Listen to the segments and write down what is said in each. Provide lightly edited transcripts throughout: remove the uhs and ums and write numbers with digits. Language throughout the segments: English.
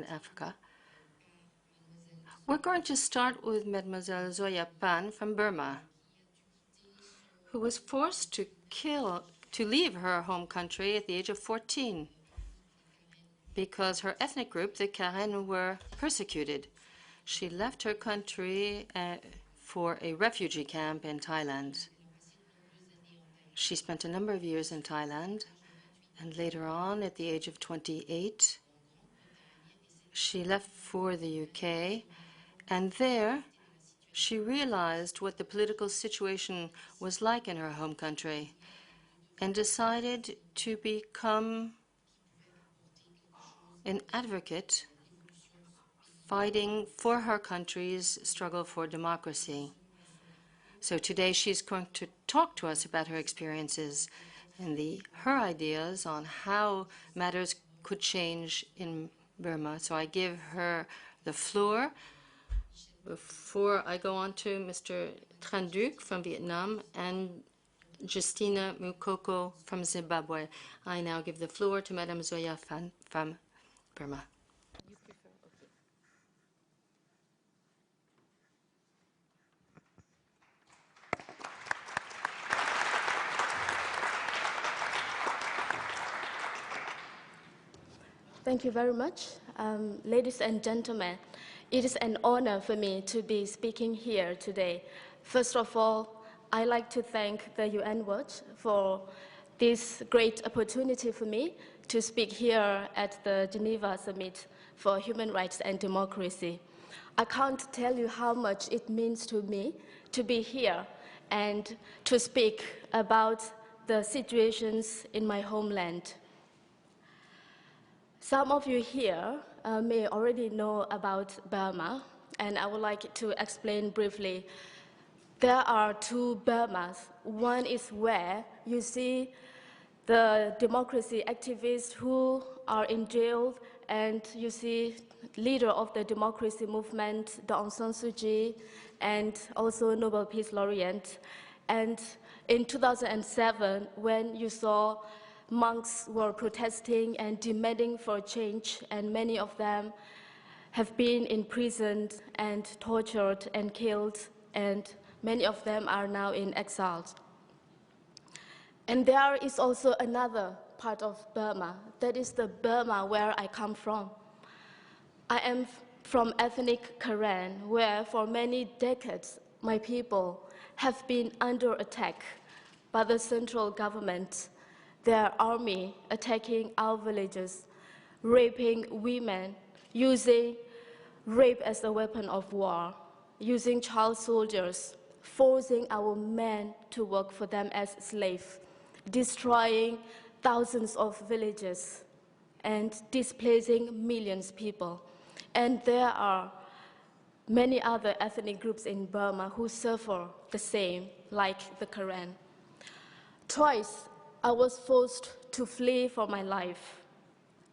Africa. We're going to start with Mademoiselle Zoya Phan from Burma, who was forced to leave her home country at the age of 14 because her ethnic group, the Karen, were persecuted. She left her country for a refugee camp in Thailand. She spent a number of years in Thailand, and later on, at the age of 28, she left for the UK, and there she realized what the political situation was like in her home country and decided to become an advocate fighting for her country's struggle for democracy. So today she's going to talk to us about her experiences and her ideas on how matters could change in Burma. So I give her the floor. Before I go on to Mr. Tran Duc from Vietnam and Justina Mukoko from Zimbabwe, I now give the floor to Madame Zoya Phan from Burma. Thank you very much. Ladies and gentlemen, it is an honor for me to be speaking here today. First of all, I'd like to thank the UN Watch for this great opportunity for me to speak here at the Geneva Summit for Human Rights and Democracy. I can't tell you how much it means to me to be here and to speak about the situations in my homeland. Some of you here may already know about Burma, and I would like to explain briefly. There are two Burmas. One is where you see the democracy activists who are in jail, and you see leader of the democracy movement, Aung San Suu Kyi, and also Nobel Peace Laureate. And in 2007, when you saw monks were protesting and demanding for change, and many of them have been imprisoned and tortured and killed, and many of them are now in exile. And there is also another part of Burma, that is the Burma where I come from. I am from ethnic Karen, where for many decades my people have been under attack by the central government, their army attacking our villages, raping women, using rape as a weapon of war, using child soldiers, forcing our men to work for them as slaves, destroying thousands of villages, and displacing millions of people. And there are many other ethnic groups in Burma who suffer the same, like the Karen. Twice, I was forced to flee for my life,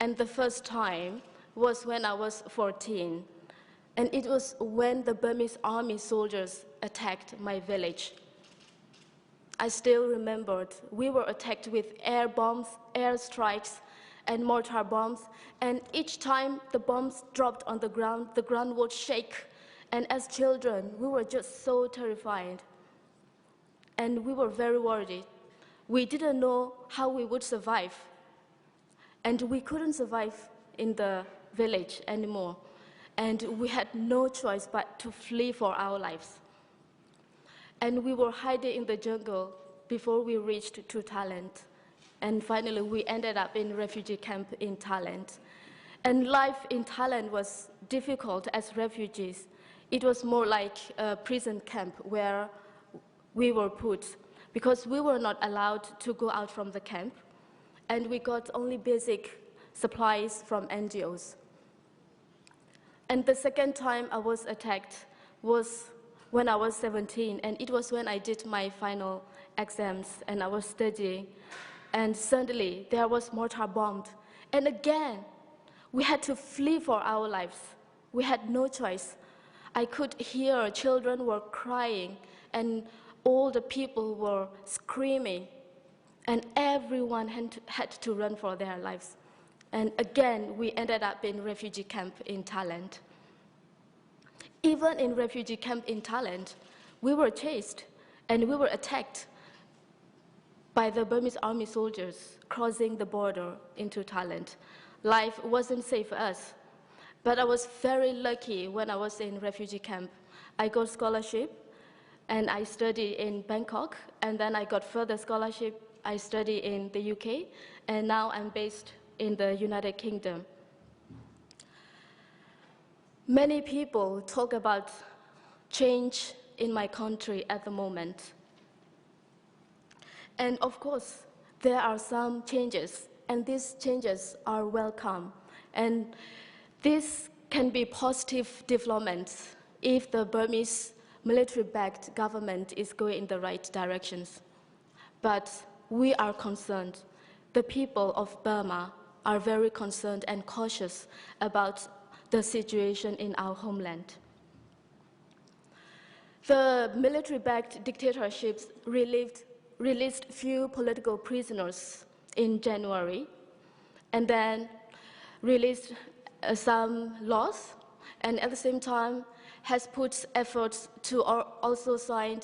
and the first time was when I was 14, and it was when the Burmese army soldiers attacked my village. I still remembered we were attacked with air bombs, air strikes, and mortar bombs, and each time the bombs dropped on the ground would shake, and as children, we were just so terrified, and we were very worried. We didn't know how we would survive, and we couldn't survive in the village anymore, and we had no choice but to flee for our lives. And we were hiding in the jungle before we reached to Thailand, and finally we ended up in a refugee camp in Thailand. And life in Thailand was difficult as refugees. It was more like a prison camp where we were put, because we were not allowed to go out from the camp, and we got only basic supplies from NGOs. And the second time I was attacked was when I was 17, and it was when I did my final exams, and I was studying, and suddenly there was mortar bombed. And again, we had to flee for our lives. We had no choice. I could hear children were crying, and all the people were screaming, and everyone had to run for their lives. And again, we ended up in refugee camp in Thailand. Even in refugee camp in Thailand, we were chased and we were attacked by the Burmese army soldiers crossing the border into Thailand. Life wasn't safe for us, but I was very lucky when I was in refugee camp. I got scholarship and I studied in Bangkok, and then I got further scholarship. I studied in the UK, and now I'm based in the United Kingdom. Many people talk about change in my country at the moment. And of course, there are some changes, and these changes are welcome. And this can be positive developments if the Burmese military-backed government is going in the right directions. But we are concerned. The people of Burma are very concerned and cautious about the situation in our homeland. The military-backed dictatorships released few political prisoners in January, and then released some laws, and at the same time has put efforts to also sign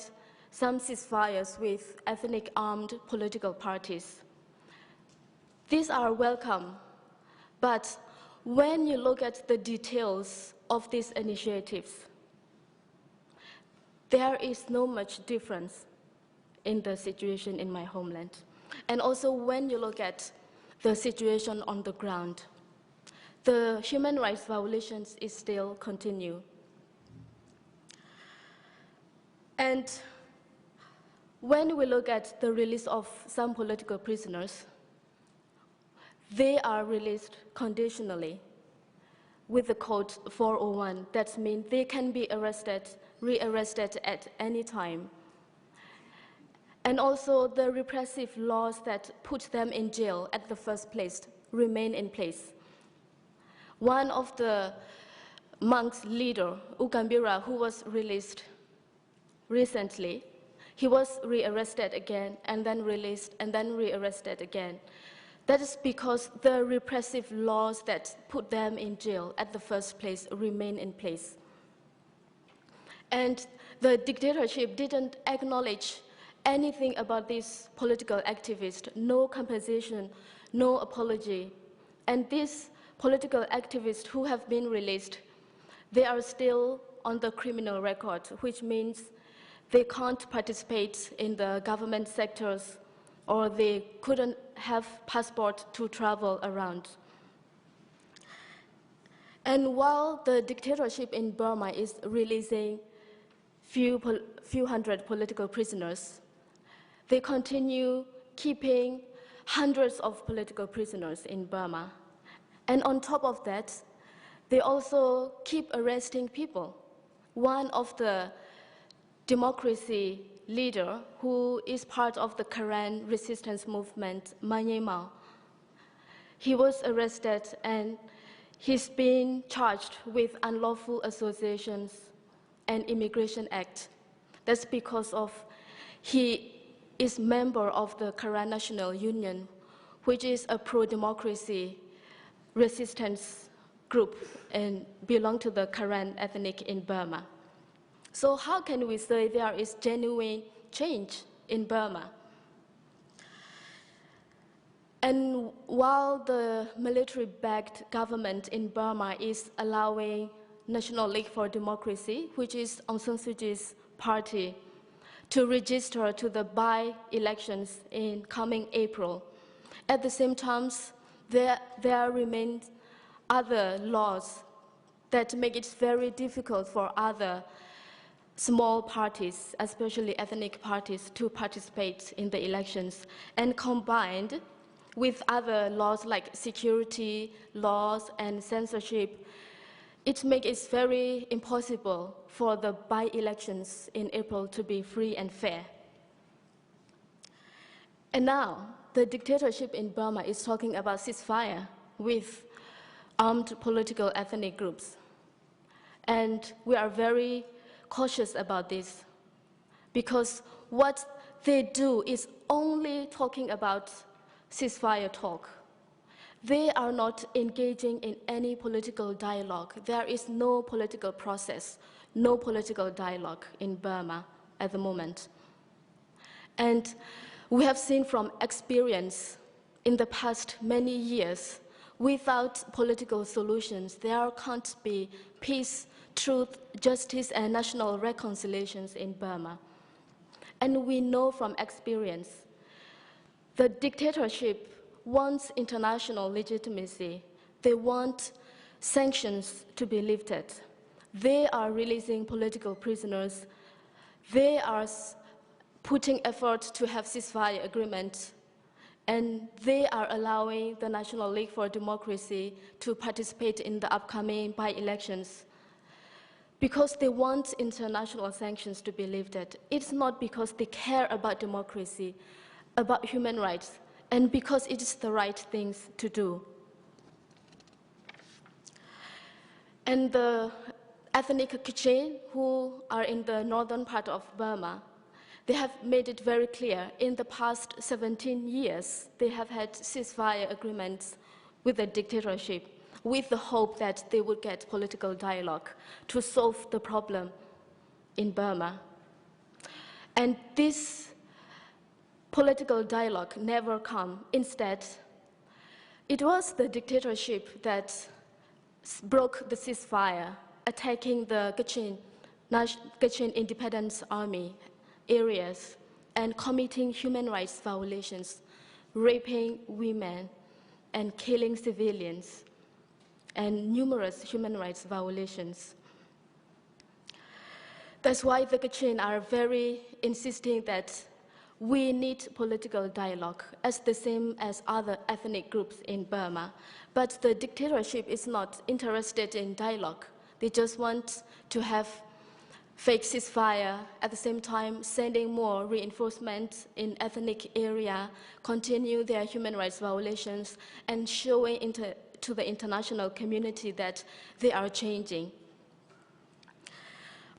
some ceasefires with ethnic armed political parties. These are welcome, but when you look at the details of these initiatives, there is no much difference in the situation in my homeland. And also when you look at the situation on the ground, the human rights violations is still continue. And when we look at the release of some political prisoners, they are released conditionally with the Code 401. That means they can be arrested, rearrested at any time. And also the repressive laws that put them in jail at the first place remain in place. One of the monks' leader, Ukambira, who was released recently, he was rearrested again and then released and then rearrested again. That is because the repressive laws that put them in jail at the first place remain in place. And the dictatorship didn't acknowledge anything about these political activists, no compensation, no apology. And these political activists who have been released, they are still on the criminal record, which means they can't participate in the government sectors, or they couldn't have passport to travel around. And while the dictatorship in Burma is releasing few hundred political prisoners, they continue keeping hundreds of political prisoners in Burma. And on top of that, they also keep arresting people. One of the democracy leader who is part of the Karen resistance movement, Manyema, he was arrested and he's been charged with unlawful associations and Immigration Act. That's because of he is member of the Karen National Union, which is a pro-democracy resistance group and belong to the Karen ethnic in Burma. So how can we say there is genuine change in Burma? And while the military-backed government in Burma is allowing National League for Democracy, which is Aung San Suu Kyi's party, to register to the by-elections in coming April, at the same time, there remain other laws that make it very difficult for other small parties, especially ethnic parties, to participate in the elections. And combined with other laws like security laws and censorship, it makes it very impossible for the by-elections in April to be free and fair. And now, the dictatorship in Burma is talking about ceasefire with armed political ethnic groups. And we are very cautious about this, because what they do is only talking about ceasefire talk. They are not engaging in any political dialogue. There is no political process, no political dialogue in Burma at the moment. And we have seen from experience in the past many years, without political solutions, there can't be peace, truth, justice, and national reconciliations in Burma. And we know from experience, the dictatorship wants international legitimacy. They want sanctions to be lifted. They are releasing political prisoners. They are putting effort to have ceasefire agreements. And they are allowing the National League for Democracy to participate in the upcoming by-elections because they want international sanctions to be lifted. It's not because they care about democracy, about human rights, and because it is the right things to do. And the ethnic Kachin who are in the northern part of Burma, they have made it very clear in the past 17 years, they have had ceasefire agreements with the dictatorship with the hope that they would get political dialogue to solve the problem in Burma. And this political dialogue never come. Instead, it was the dictatorship that broke the ceasefire, attacking the Kachin Independence Army areas and committing human rights violations, raping women and killing civilians, and numerous human rights violations. That's why the Kachin are very insisting that we need political dialogue as the same as other ethnic groups in Burma. But the dictatorship is not interested in dialogue. They just want to have fake ceasefire, at the same time sending more reinforcements in ethnic area, continue their human rights violations, and showing to the international community that they are changing.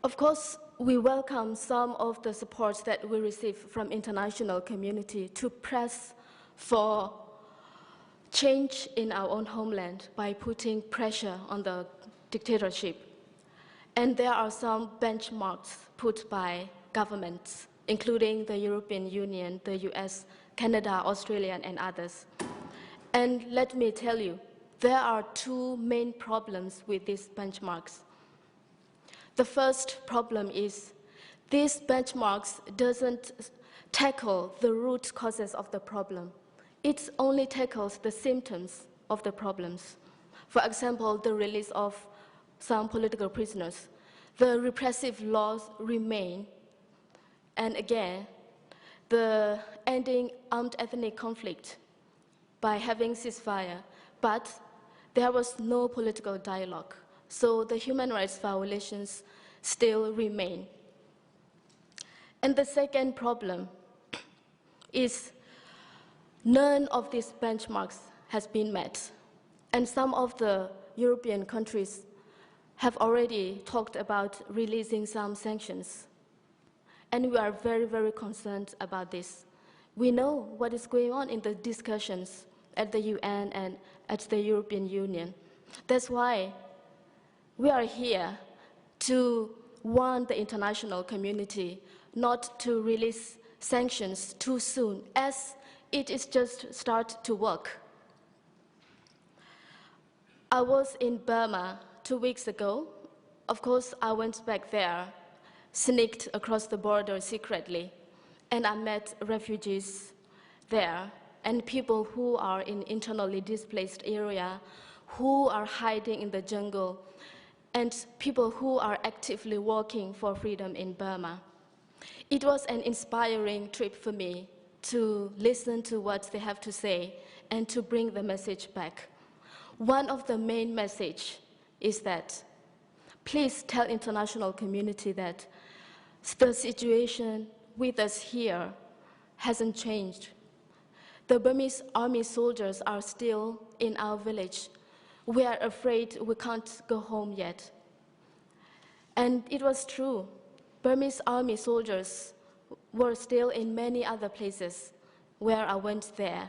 Of course, we welcome some of the support that we receive from international community to press for change in our own homeland by putting pressure on the dictatorship. And there are some benchmarks put by governments, including the European Union, the US, Canada, Australia, and others. And let me tell you, there are two main problems with these benchmarks. The first problem is these benchmarks doesn't tackle the root causes of the problem. It only tackles the symptoms of the problems. For example, the release of some political prisoners. The repressive laws remain. And again, the ending armed ethnic conflict by having ceasefire. But there was no political dialogue. So the human rights violations still remain. And the second problem is none of these benchmarks has been met. And some of the European countries have already talked about releasing some sanctions. And we are very, very concerned about this. We know what is going on in the discussions at the UN and at the European Union. That's why we are here to warn the international community not to release sanctions too soon, as it is just start to work. I was in Burma 2 weeks ago. Of course, I went back there, sneaked across the border secretly, and I met refugees there and people who are in internally displaced area, who are hiding in the jungle, and people who are actively working for freedom in Burma. It was an inspiring trip for me to listen to what they have to say and to bring the message back. One of the main messages is that please tell international community that the situation with us here hasn't changed. The Burmese army soldiers are still in our village. We are afraid we can't go home yet. And it was true. Burmese army soldiers were still in many other places where I went there.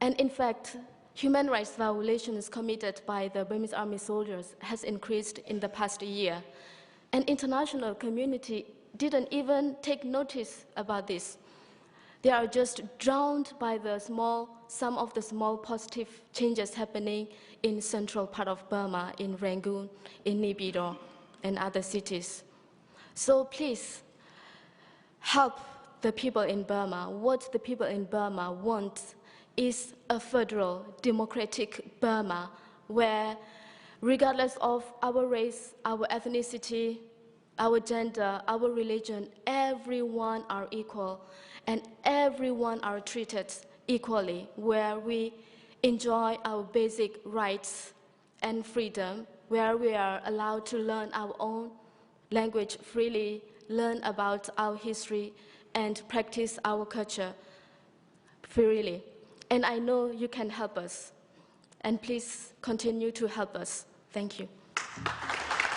And in fact, human rights violations committed by the Burmese army soldiers has increased in the past year. And international community didn't even take notice about this. They are just drowned by some of the small positive changes happening in central part of Burma, in Rangoon, in Naypyidaw, and other cities. So please, help the people in Burma. What the people in Burma want is a federal, democratic Burma where, regardless of our race, our ethnicity, our gender, our religion, everyone are equal and everyone are treated equally, where we enjoy our basic rights and freedom, where we are allowed to learn our own language freely, learn about our history, and practice our culture freely. And I know you can help us. And please continue to help us. Thank you.